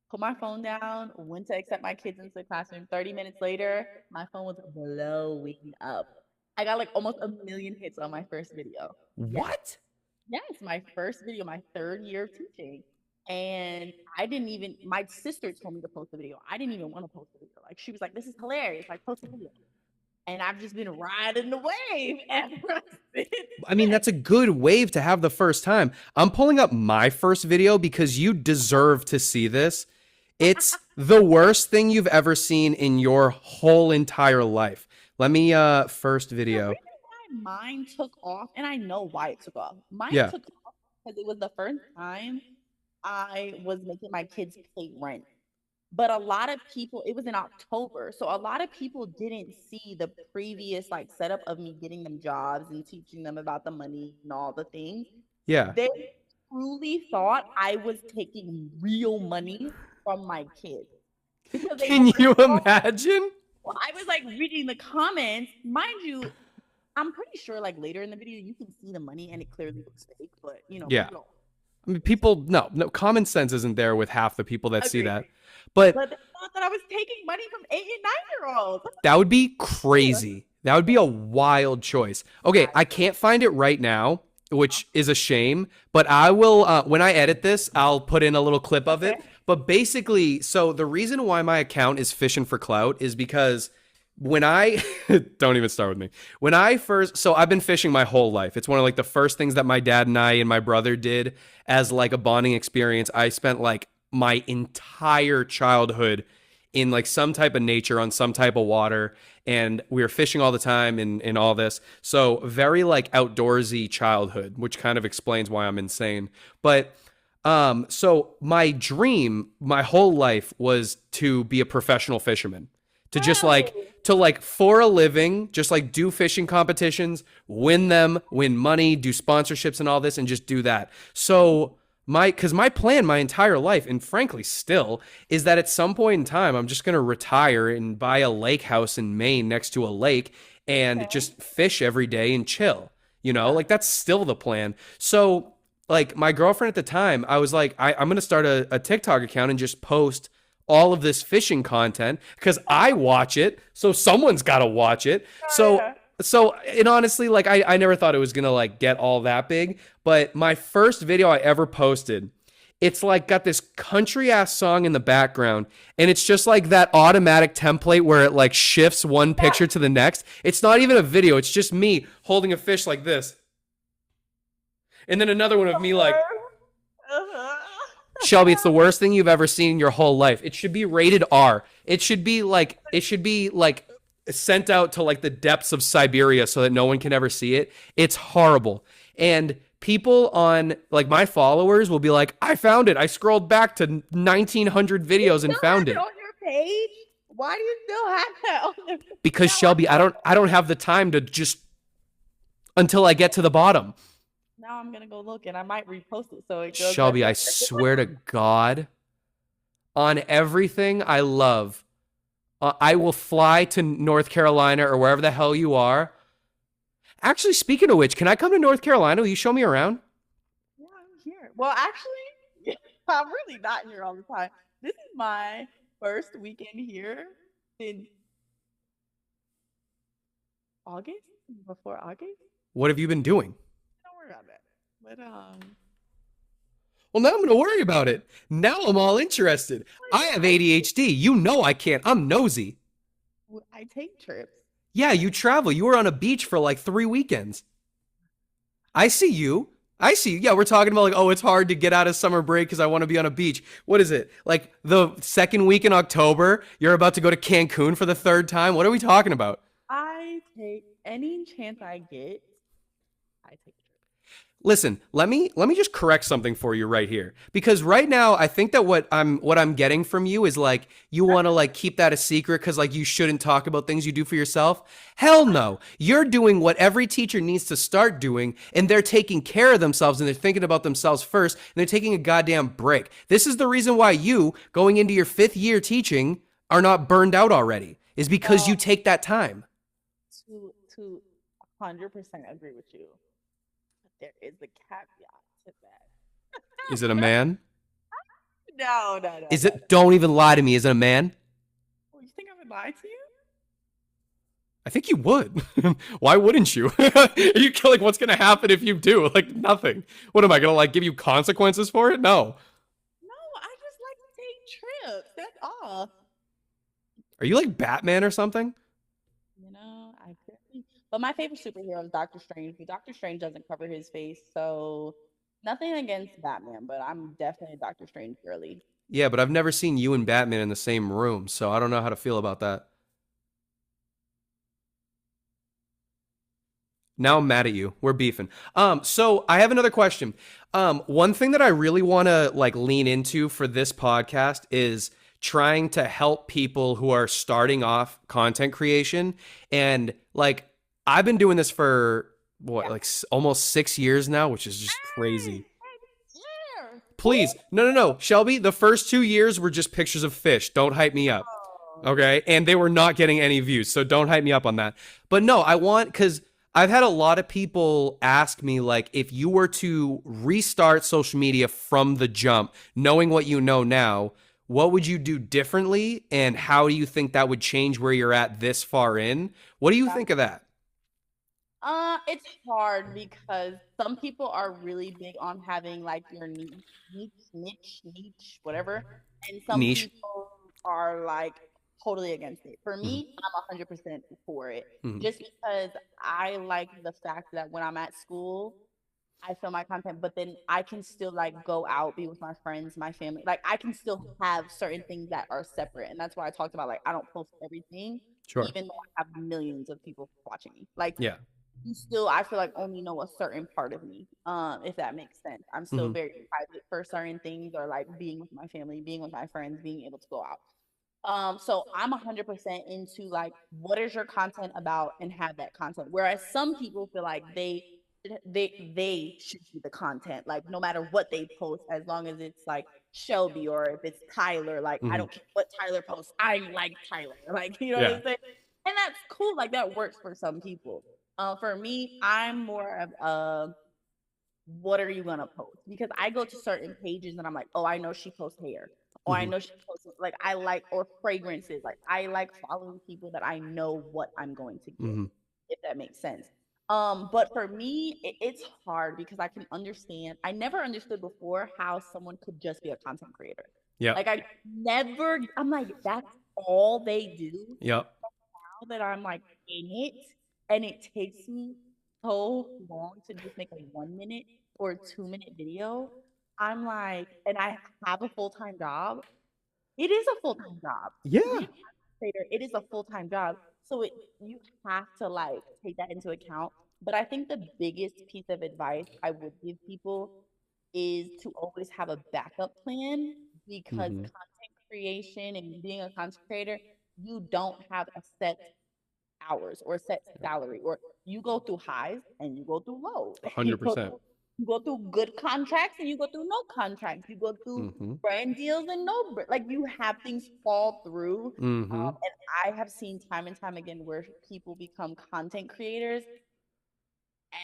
put my phone down, went to accept my kids into the classroom. 30 minutes later, my phone was blowing up. I got like almost 1 million hits on my first video. What? Yes, my first video, my third year of teaching. And I didn't even, my sister told me to post the video. I didn't even want to post the video. Like, she was like, this is hilarious. Like, post the video. And I've just been riding the wave ever since. I mean, that's a good wave to have the first time. I'm pulling up my first video because you deserve to see this. It's the worst thing you've ever seen in your whole entire life. Let me, first The video. reason why mine took off, and I know why it took off. Mine Yeah. took off because it was the first time I was making my kids pay rent. But a lot of people, it was in October. So a lot of people didn't see the previous like setup of me getting them jobs and teaching them about the money and all the things. Yeah. They truly thought I was taking real money from my kids. Because they Can were you like, "Oh." imagine? Well, I was like reading the comments. Mind you, I'm pretty sure like later in the video you can see the money and it clearly looks fake, but you know, Yeah. people I mean, people, no, common sense isn't there with half the people that see Agreed. that. But But they thought that I was taking money from 8 and 9-year-olds. that would be crazy. That would be a wild choice. Okay, I can't find it right now, which is a shame, but I will, when I edit this, I'll put in a little clip of it. Okay. But basically, so the reason why my account is fishing for clout is because when I, don't even start with me. When I first, so I've been fishing my whole life. It's one of like the first things that my dad and I and my brother did as like a bonding experience. I spent like my entire childhood in like some type of nature on some type of water, and we were fishing all the time and all this. So very like outdoorsy childhood, which kind of explains why I'm insane. But so my dream my whole life was to be a professional fisherman, to just like for a living, just like do fishing competitions, win them, win money, do sponsorships and all this, and just do that. So because my plan my entire life, and frankly still, is that at some point in time I'm just gonna retire and buy a lake house in Maine next to a lake and just fish every day and chill. You know, like that's still the plan. So like my girlfriend at the time, I was like, I'm gonna start a TikTok account and just post all of this fishing content because I watch it, so someone's got to watch it. So and honestly, like I never thought it was gonna like get all that big. But my first video I ever posted, it's like got this country ass song in the background, and it's just like that automatic template where it like shifts one picture to the next. It's not even a video, it's just me holding a fish like this. And then another one of me like, Shelby, it's the worst thing you've ever seen in your whole life. It should be rated R. It should be like sent out to like the depths of Siberia so that no one can ever see it. It's horrible. And people on like my followers will be like, I found it. I scrolled back to 1900 videos and found it. On your page? Why do you still have that on there? Because Shelby, I don't have the time to just until I get to the bottom. Now I'm gonna go look and I might repost it so it goes. Shelby, I swear to God, on everything I love, I will fly to North Carolina or wherever the hell you are. Actually, speaking of which, can I come to North Carolina? Will you show me around? Yeah, I'm here. Well, actually, I'm really not here all the time. This is my first weekend here since August, before August. What have you been doing? Don't worry about that. But Well, now I'm going to worry about it. Now I'm all interested. I have ADHD. You know I can't. I'm nosy. I take trips. Yeah, you travel. You were on a beach for like 3 weekends. I see you. I see you. Yeah, we're talking about like, oh, it's hard to get out of summer break because I want to be on a beach. What is it? Like the second week in October, you're about to go to Cancun for the third time? What are we talking about? I take any chance I get. I take trips. Listen, let me just correct something for you right here. Because right now I think that what I'm getting from you is like you want to like keep that a secret cuz like you shouldn't talk about things you do for yourself. Hell no. You're doing what every teacher needs to start doing and they're taking care of themselves and they're thinking about themselves first and they're taking a goddamn break. This is the reason why you going into your 5th year teaching are not burned out already. Is because you take that time. To 100% agree with you. There is a caveat to that. Is it a man? No. Is it? Don't even lie to me. Is it a man? Well, you think I would lie to you? I think you would. Why wouldn't you? Are you like, what's gonna happen if you do? Like nothing. What am I gonna like give you consequences for it? No. No, I just like to take trips. That's all. Are you like Batman or something? You know, I could be. But my favorite superhero is Doctor Strange. But Doctor Strange doesn't cover his face, so nothing against Batman. But I'm definitely a Doctor Strange girly. Yeah, but I've never seen you and Batman in the same room, so I don't know how to feel about that. Now I'm mad at you. We're beefing. So I have another question. One thing that I really want to like lean into for this podcast is trying to help people who are starting off content creation. And like I've been doing this for what, like almost 6 years now, which is just crazy. Yeah. Please, no, Shelby. The first 2 years were just pictures of fish. Don't hype me up. Okay. And they were not getting any views. So don't hype me up on that. But no, I want, because I've had a lot of people ask me, like, if you were to restart social media from the jump, knowing what you know now, what would you do differently? And how do you think that would change where you're at this far in? What do you think of that? It's hard because some people are really big on having like your niche, whatever, and some Niche. people are like totally against it. For Mhm. me, I'm 100% for it, Mhm. just because I like the fact that when I'm at school, I film my content, but then I can still like go out, be with my friends, my family. Like I can still have certain things that are separate, and that's why I talked about like I don't post everything, Sure. even though I have millions of people watching me. Like Yeah. you still, I feel like, only know a certain part of me, if that makes sense. I'm still Mhm. very private for certain things, or like being with my family, being with my friends, being able to go out. So I'm 100% into like, what is your content about, and have that content. Whereas some people feel like they should be the content, like no matter what they post, as long as it's like Shelby or if it's Tyler, like I Mhm. don't care what Tyler posts, I like Tyler, like you know what Yeah. I'm saying? And that's cool, like that works for some people. For me, I'm more of what are you gonna post? Because I go to certain pages and I'm like, oh, I know she posts hair. Or I Mhm. know she posts like I like, or fragrances. Like I like following people that I know what I'm going to get, Mhm. if that makes sense. But for me, it's hard because I can understand. I never understood before how someone could just be a content creator. Yep. Like I'm like, that's all they do. Yep. Now that I'm like in it, and it takes me so long to just make a 1 minute or 2 minute video, I'm like, and I have a full time job. It is a full time job to be Yeah. a content creator. It is a full time job, so you have to like take that into account. But I think the biggest piece of advice I would give people is to always have a backup plan, because Mhm. content creation and being a content creator, you don't have a set hours or set salary, or you go through highs and you go through lows. You go 100%. You go through good contracts and you go through no contracts. You go through Mm-hmm. brand deals and no, like you have things fall through. Mm-hmm. And I have seen time and time again where people become content creators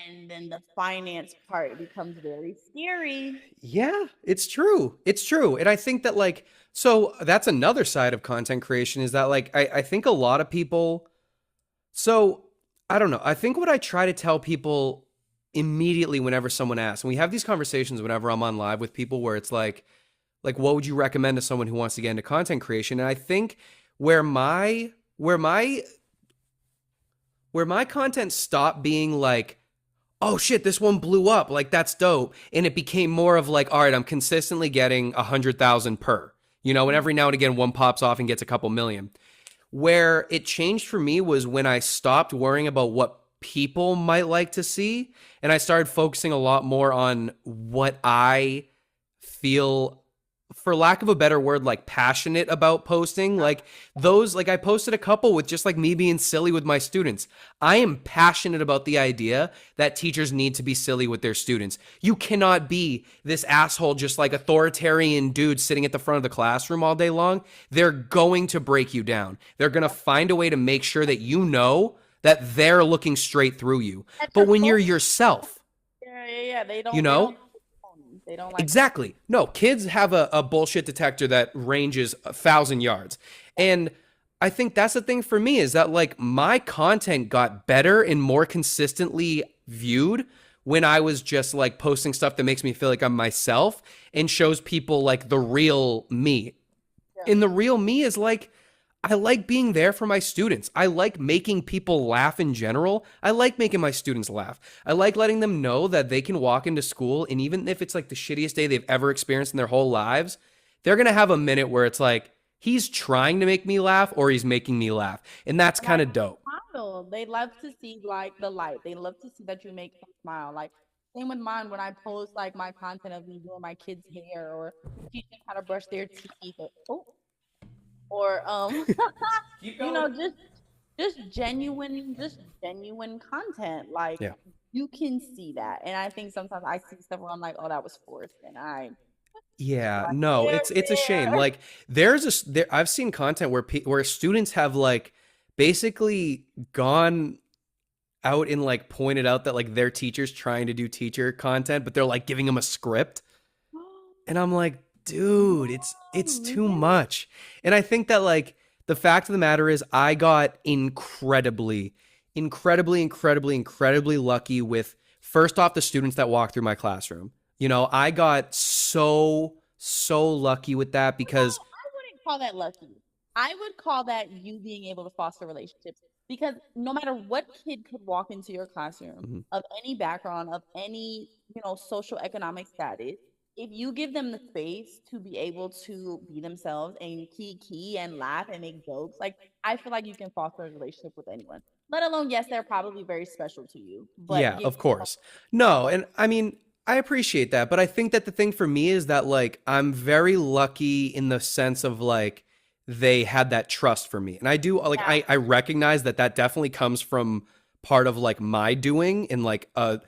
and then the finance part becomes very scary. Yeah, it's true. It's true. And I think that like, so that's another side of content creation is that like, I think a lot of people, so I don't know. I think what I try to tell people immediately whenever someone asks, and we have these conversations whenever I'm on live with people where it's like, what would you recommend to someone who wants to get into content creation? And I think where my, where my, where my content stopped being like, oh shit, this one blew up. Like that's dope. And it became more of like, all right, I'm consistently getting 100,000 per, you know, and every now and again, one pops off and gets a couple million. Where it changed for me was when I stopped worrying about what people might like to see. And I started focusing a lot more on what I feel, for lack of a better word, like passionate about posting. Like those, like I posted a couple with just like me being silly with my students. I am passionate about the idea that teachers need to be silly with their students. You cannot be this asshole, just like authoritarian dude sitting at the front of the classroom all day long. They're going to break you down. They're going to find a way to make sure that you know that they're looking straight through you. But when you're yourself, Yeah. They don't. you know, They don't like exactly. No, kids have a bullshit detector that ranges 1,000 yards. And I think that's the thing for me is that like my content got better and more consistently viewed when I was just like posting stuff that makes me feel like I'm myself and shows people like the real me. Yeah. And the real me is like, I like being there for my students. I like making people laugh in general. I like making my students laugh. I like letting them know that they can walk into school and even if it's like the shittiest day they've ever experienced in their whole lives, they're going to have a minute where it's like, he's trying to make me laugh or he's making me laugh. And that's kind of dope. smile. They love to see like the light. They love to see that you make them smile. Like same with mine when I post like my content of me doing my kids' hair or teaching how to brush their teeth. Or you know, just genuine content. Like Yeah. you can see that. And I think sometimes I see stuff where I'm like, oh, that was forced. And Yeah, like, no, it's a shame. Like I've seen content where students have like basically gone out and like pointed out that like their teacher's trying to do teacher content, but they're like giving them a script. And I'm like, dude, it's too much. And I think that like the fact of the matter is I got incredibly lucky with first off the students that walked through my classroom. You know, I got so lucky with that because I wouldn't call that lucky. I would call that you being able to foster relationships because no matter what kid could walk into your classroom of any background, of any, social economic status, if you give them the space to be able to be themselves and key and laugh and make jokes, like I feel like you can foster a relationship with anyone. Let alone, yes, they're probably very special to you. But yeah, of course. No, and I mean, I appreciate that, but I think that the thing for me is that like I'm very lucky in the sense of like they had that trust for me. And I do like I recognize that definitely comes from part of like my doing and like a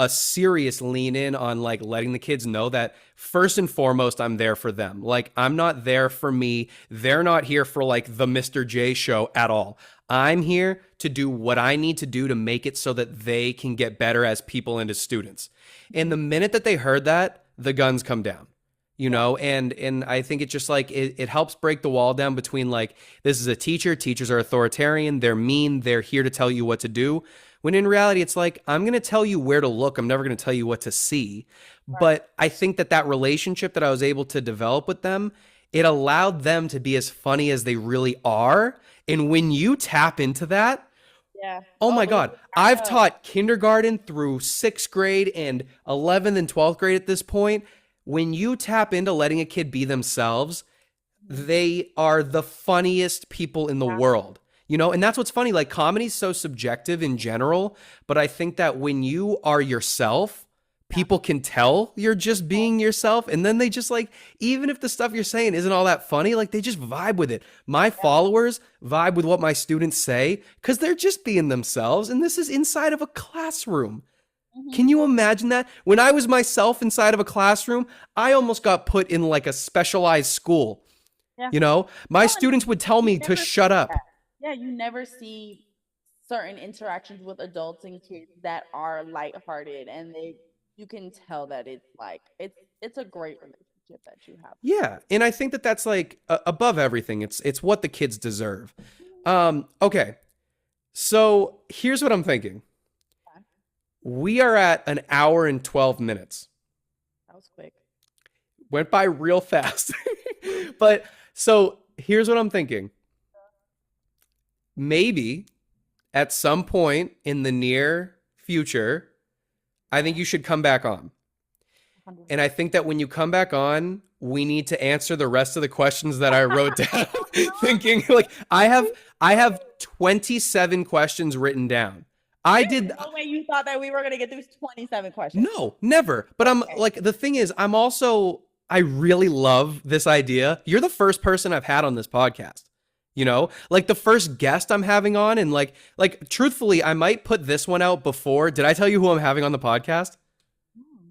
serious lean in on like letting the kids know that first and foremost I'm there for them. Like I'm not there for me. They're not here for like the Mr. J show at all. I'm here to do what I need to do to make it so that they can get better as people and as students. And the minute that they heard that, the guns come down. You know, and I think it's just like it helps break the wall down between like this is a teacher, teachers are authoritarian, they're mean, they're here to tell you what to do. When in reality, it's like, I'm going to tell you where to look. I'm never going to tell you what to see. Right. But I think that relationship that I was able to develop with them, it allowed them to be as funny as they really are. And when you tap into that, oh my God, I've taught kindergarten through 6th grade and 11th and 12th grade at this point. When you tap into letting a kid be themselves, they are the funniest people in the world. You know, and that's what's funny. Like comedy is so subjective in general, but I think that when you are yourself, people can tell you're just being yourself. And then they just like, even if the stuff you're saying isn't all that funny, like they just vibe with it. My followers vibe with what my students say because they're just being themselves. And this is inside of a classroom. Mhm. Can you imagine that? When I was myself inside of a classroom, I almost got put in like a specialized school. Yeah. You know, my No, and students would tell you me to never shut see up. that. Yeah, you never see certain interactions with adults and kids that are lighthearted, and you can tell that it's like it's a great relationship that you have. Yeah, and I think that that's like above everything. It's what the kids deserve. Okay, so here's what I'm thinking. Okay. We are at an hour and 12 minutes. That was quick. Went by real fast. But so here's what I'm thinking. Maybe at some point in the near future, I think you should come back on. And I 100%. think that when you come back on, we need to answer the rest of the questions that I wrote down. Thinking like I have 27 questions written down. I There's did no way you thought that we were gonna get through 27 questions. no, never. But I'm Okay. like the thing is I really love this idea. You're the first person I've had on this podcast. You know, like the first guest I'm having on, and like truthfully, I might put this one out before. Did I tell you who I'm having on the podcast? Hmm.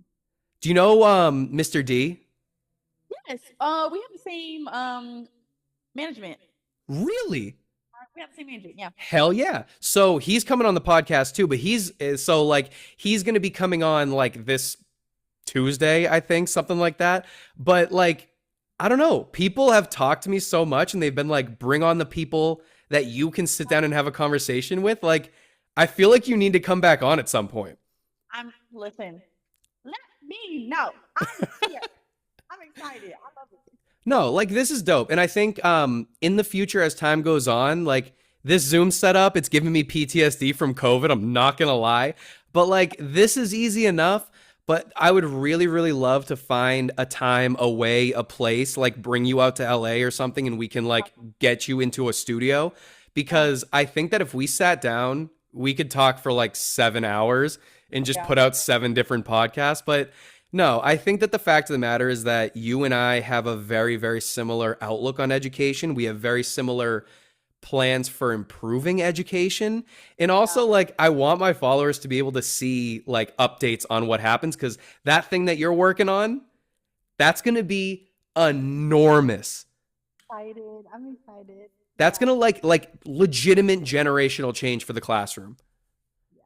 Do you know Mr. D? Yes. We have the same management. Really? We have the same management. Yeah. Hell yeah. So he's coming on the podcast too, but he's going to be coming on like this Tuesday, I think, something like that. But like I don't know. People have talked to me so much and they've been like bring on the people that you can sit down and have a conversation with. Like I feel like you need to come back on at some point. Listen. Let me know. I'm here. I'm excited. I love it. No, like this is dope. And I think in the future as time goes on, like this Zoom setup, it's giving me PTSD from COVID, I'm not going to lie. But like this is easy enough, but I would really really love to find a time, a way, a place, like bring you out to LA or something and we can like get you into a studio because I think that if we sat down, we could talk for like 7 hours and just Yeah. put out 7 different podcasts, but no, I think that the fact of the matter is that you and I have a very, very similar outlook on education. We have very similar plans for improving education. And also, like, I want my followers to be able to see, like, updates on what happens because that thing that you're working on, that's going to be enormous. Excited. I'm excited. That's going to, like legitimate generational change for the classroom.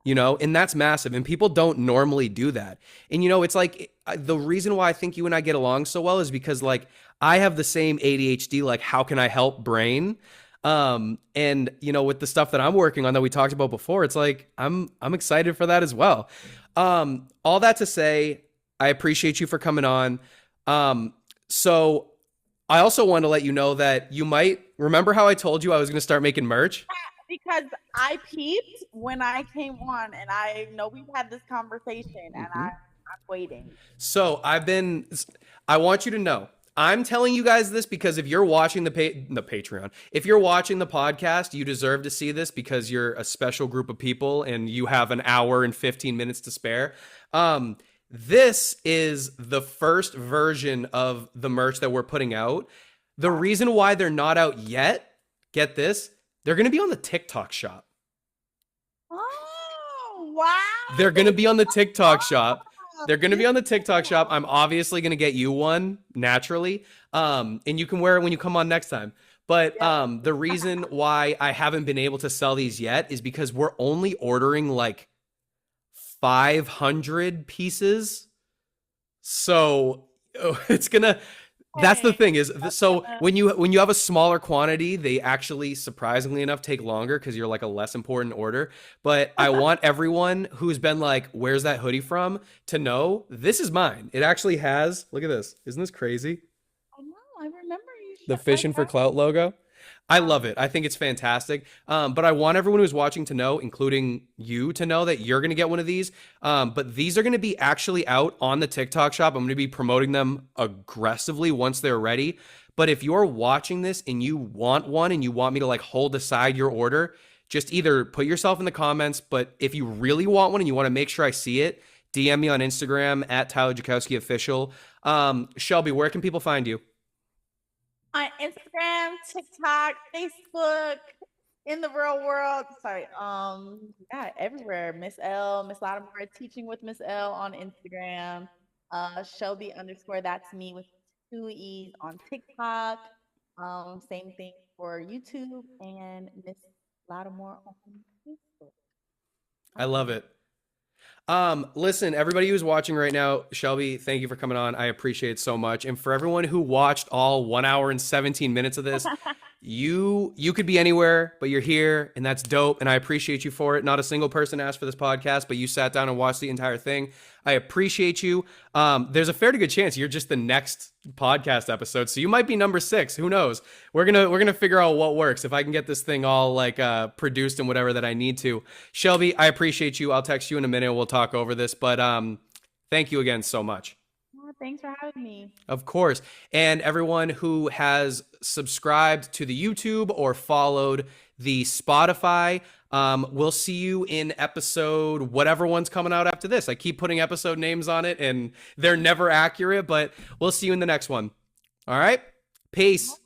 You know, and that's massive. And people don't normally do that. And, you know, it's like the reason why I think you and I get along so well is because, like, I have the same ADHD, like, how can I help brain? And, you know, with the stuff that I'm working on that we talked about before, it's like, I'm excited for that as well. All that to say, I appreciate you for coming on. So I also want to let you know that you might remember how I told you I was going to start making merch. Because I peeped when I came on, and I know we've had this conversation, and I'm waiting. So I want you to know, I'm telling you guys this because if you're watching the Patreon, if you're watching the podcast, you deserve to see this because you're a special group of people and you have an hour and 15 minutes to spare. This is the first version of the merch that we're putting out. The reason why they're not out yet, get this, they're going to be on the TikTok shop. Oh, wow. They're going to be on the TikTok shop. They're going to be on the TikTok shop. I'm obviously going to get you one naturally. And you can wear it when you come on next time. But the reason why I haven't been able to sell these yet is because we're only ordering like 500 pieces. So it's going to that's the thing is so when you have a smaller quantity, they actually surprisingly enough take longer because you're like a less important order. But I want everyone who's been like, where's that hoodie from, to know this is mine. It actually has, look at this. Isn't this crazy? I know. I remember you. The Fishing for Clout logo. I love it. I think it's fantastic. But I want everyone who's watching to know, including you, to know that you're going to get one of these. But these are going to be actually out on the TikTok shop. I'm going to be promoting them aggressively once they're ready. But if you're watching this and you want one and you want me to like hold aside your order, just either put yourself in the comments. But if you really want one and you want to make sure I see it, DM me on Instagram at Tyler Jakowski Official. Shelby, where can people find you? On Instagram, TikTok, Facebook, in the real world. Sorry. Yeah, everywhere. Miss L, Miss Lattimore, teaching with Miss L on Instagram. Shelby underscore that's me with two E's on TikTok. Same thing for YouTube and Miss Lattimore on Facebook. I love it. Listen, everybody who's watching right now, Shelby, thank you for coming on. I appreciate it so much. And for everyone who watched all 1 hour and 17 minutes of this, you could be anywhere, but you're here, and that's dope. And I appreciate you for it. Not a single person asked for this podcast, but you sat down and watched the entire thing. I appreciate you. There's a fairly good chance you're just the next podcast episode, so you might be number 6. Who knows? We're gonna figure out what works. If I can get this thing all like produced and whatever that I need to. Shelby, I appreciate you. I'll text you in a minute. We'll talk over this, but thank you again so much. Thanks for having me. Of course. And everyone who has subscribed to the YouTube or followed the Spotify, we'll see you in episode whatever one's coming out after this. I keep putting episode names on it and they're never accurate, but we'll see you in the next one. All right. Peace.